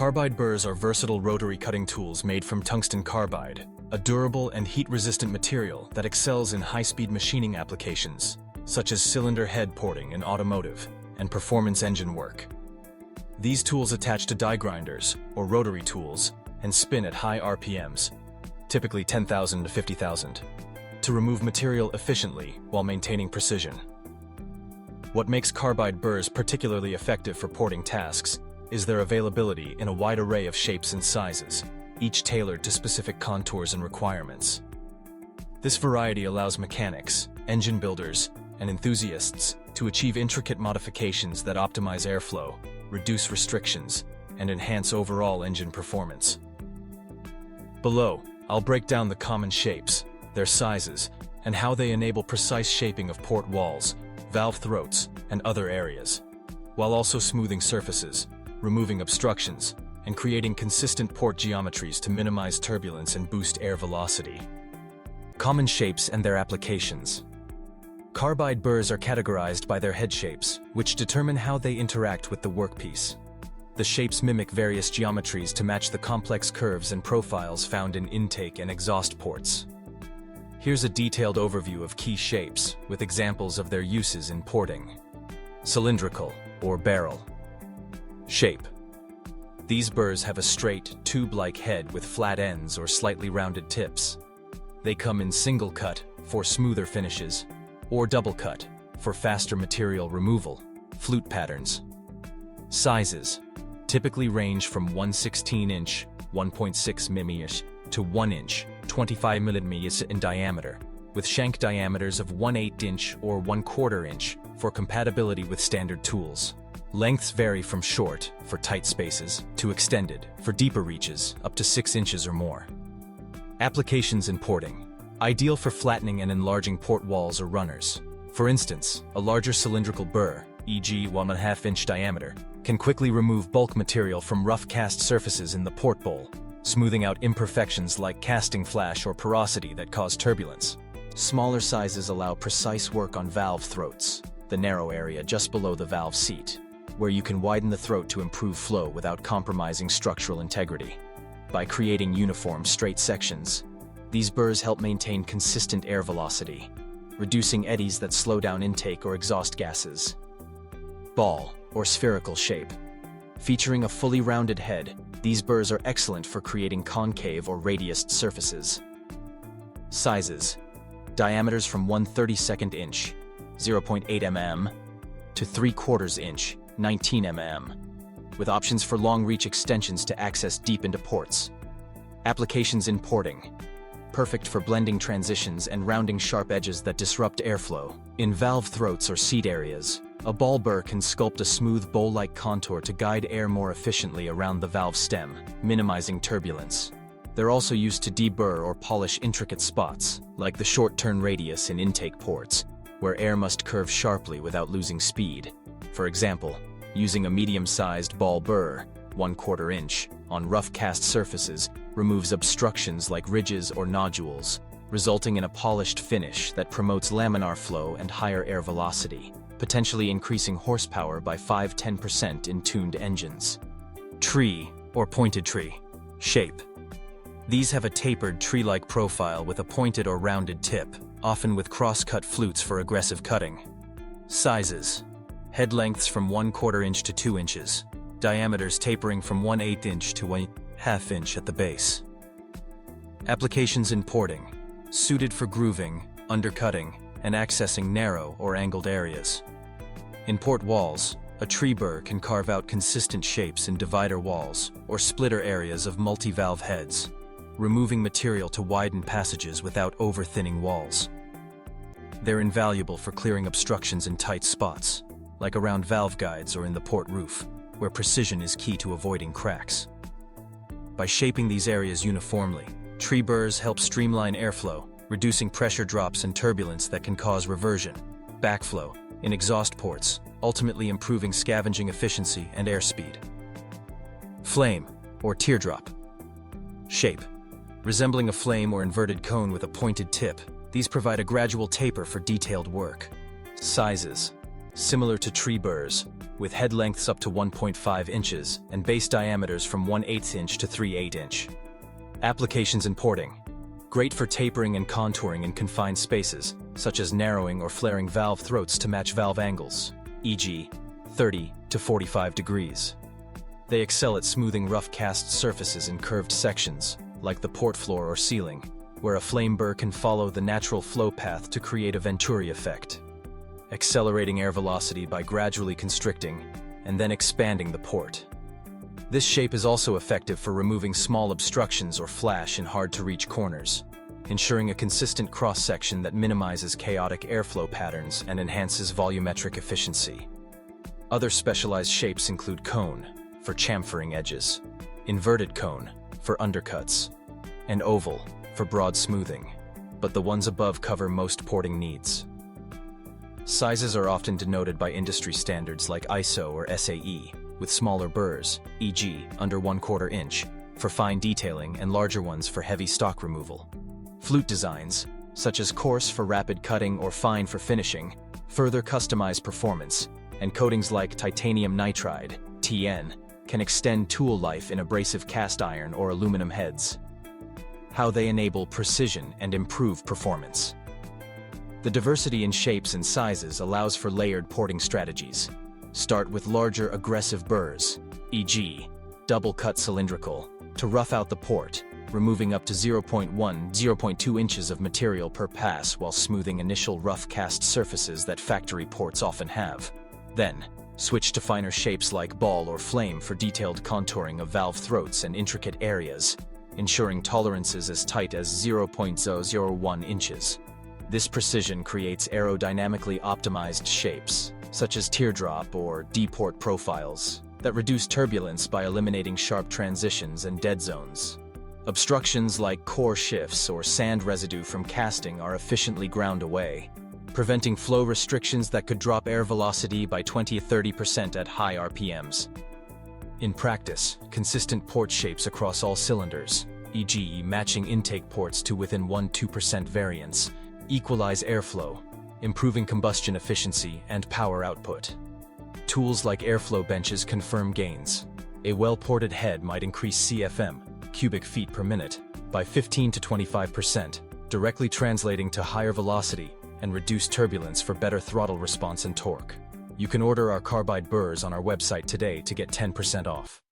Carbide burrs are versatile rotary cutting tools made from tungsten carbide, a durable and heat-resistant material that excels in high-speed machining applications, such as cylinder head porting in automotive and performance engine work. These tools attach to die grinders, or rotary tools, and spin at high RPMs, typically 10,000 to 50,000, to remove material efficiently while maintaining precision. What makes carbide burrs particularly effective for porting tasks is their availability in a wide array of shapes and sizes, each tailored to specific contours and requirements. This variety allows mechanics, engine builders, and enthusiasts to achieve intricate modifications that optimize airflow, reduce restrictions, and enhance overall engine performance. Below, I'll break down the common shapes, their sizes, and how they enable precise shaping of port walls, valve throats, and other areas, while also smoothing surfaces, removing obstructions, and creating consistent port geometries to minimize turbulence and boost air velocity. Common shapes and their applications. Carbide burrs are categorized by their head shapes, which determine how they interact with the workpiece. The shapes mimic various geometries to match the complex curves and profiles found in intake and exhaust ports. Here's a detailed overview of key shapes, with examples of their uses in porting. Cylindrical, or barrel. Shape. These burrs have a straight, tube-like head with flat ends or slightly rounded tips. They come in single cut, for smoother finishes, or double cut, for faster material removal, flute patterns. Sizes. Typically range from 1/16" (1.6 mm) to 1 inch (25 mm) in diameter, with shank diameters of 1/8" or 1/4 inch for compatibility with standard tools. Lengths vary from short, for tight spaces, to extended, for deeper reaches, up to 6 inches or more. Applications in porting. Ideal for flattening and enlarging port walls or runners. For instance, a larger cylindrical burr, e.g. 1.5 inch diameter, can quickly remove bulk material from rough cast surfaces in the port bowl, smoothing out imperfections like casting flash or porosity that cause turbulence. Smaller sizes allow precise work on valve throats, the narrow area just below the valve seat, where you can widen the throat to improve flow without compromising structural integrity. By creating uniform, straight sections, these burrs help maintain consistent air velocity, reducing eddies that slow down intake or exhaust gases. Ball, or spherical shape. Featuring a fully rounded head, these burrs are excellent for creating concave or radiused surfaces. Sizes. Diameters from 1/32 inch, 0.8 mm, to 3/4 inch, 19 mm, with options for long-reach extensions to access deep into ports. Applications in porting. Perfect for blending transitions and rounding sharp edges that disrupt airflow. In valve throats or seat areas, a ball burr can sculpt a smooth bowl-like contour to guide air more efficiently around the valve stem, minimizing turbulence. They're also used to deburr or polish intricate spots, like the short turn radius in intake ports, where air must curve sharply without losing speed. For example, using a medium-sized ball burr, 1/4 inch, on rough cast surfaces removes obstructions like ridges or nodules, resulting in a polished finish that promotes laminar flow and higher air velocity, potentially increasing horsepower by 5–10% in tuned engines. Tree, or pointed tree. Shape. These have a tapered tree-like profile with a pointed or rounded tip, often with cross-cut flutes for aggressive cutting. Sizes. Head lengths from 1/4 inch to 2 inches, diameters tapering from 1/8 inch to 1/2 inch at the base. Applications in porting. Suited for grooving, undercutting, and accessing narrow or angled areas. In port walls, a tree burr can carve out consistent shapes in divider walls or splitter areas of multi-valve heads, removing material to widen passages without over-thinning walls. They're invaluable for clearing obstructions in tight spots, like around valve guides or in the port roof, where precision is key to avoiding cracks. By shaping these areas uniformly, tree burrs help streamline airflow, reducing pressure drops and turbulence that can cause reversion, backflow, in exhaust ports, ultimately improving scavenging efficiency and airspeed. Flame, or teardrop. Shape. Resembling a flame or inverted cone with a pointed tip, these provide a gradual taper for detailed work. Sizes. Similar to tree burrs, with head lengths up to 1.5 inches and base diameters from 1/8 inch to 3/8 inch. Applications in porting. Great for tapering and contouring in confined spaces, such as narrowing or flaring valve throats to match valve angles, e.g., 30 to 45 degrees. They excel at smoothing rough cast surfaces in curved sections, like the port floor or ceiling, where a flame burr can follow the natural flow path to create a venturi effect, accelerating air velocity by gradually constricting and then expanding the port. This shape is also effective for removing small obstructions or flash in hard-to-reach corners, ensuring a consistent cross-section that minimizes chaotic airflow patterns and enhances volumetric efficiency. Other specialized shapes include cone, for chamfering edges, inverted cone, for undercuts, and oval, for broad smoothing, but the ones above cover most porting needs. Sizes are often denoted by industry standards like ISO or SAE, with smaller burrs, e.g., under 1/4 inch, for fine detailing and larger ones for heavy stock removal. Flute designs, such as coarse for rapid cutting or fine for finishing, further customize performance, and coatings like titanium nitride, TN, can extend tool life in abrasive cast iron or aluminum heads. How they enable precision and improve performance. The diversity in shapes and sizes allows for layered porting strategies. Start with larger aggressive burrs, e.g., double-cut cylindrical, to rough out the port, removing up to 0.2 inches of material per pass while smoothing initial rough cast surfaces that factory ports often have. Then, switch to finer shapes like ball or flame for detailed contouring of valve throats and intricate areas, ensuring tolerances as tight as 0.001 inches. This precision creates aerodynamically optimized shapes, such as teardrop or D-port profiles, that reduce turbulence by eliminating sharp transitions and dead zones. Obstructions like core shifts or sand residue from casting are efficiently ground away, preventing flow restrictions that could drop air velocity by 20–30% at high RPMs. In practice, consistent port shapes across all cylinders, e.g., matching intake ports to within 1–2% variance, equalize airflow, improving combustion efficiency and power output. Tools like airflow benches confirm gains. A well-ported head might increase CFM, cubic feet per minute, by 15 to 25%, directly translating to higher velocity and reduced turbulence for better throttle response and torque. You can order our Carbide Burrs on our website today to get 10% off.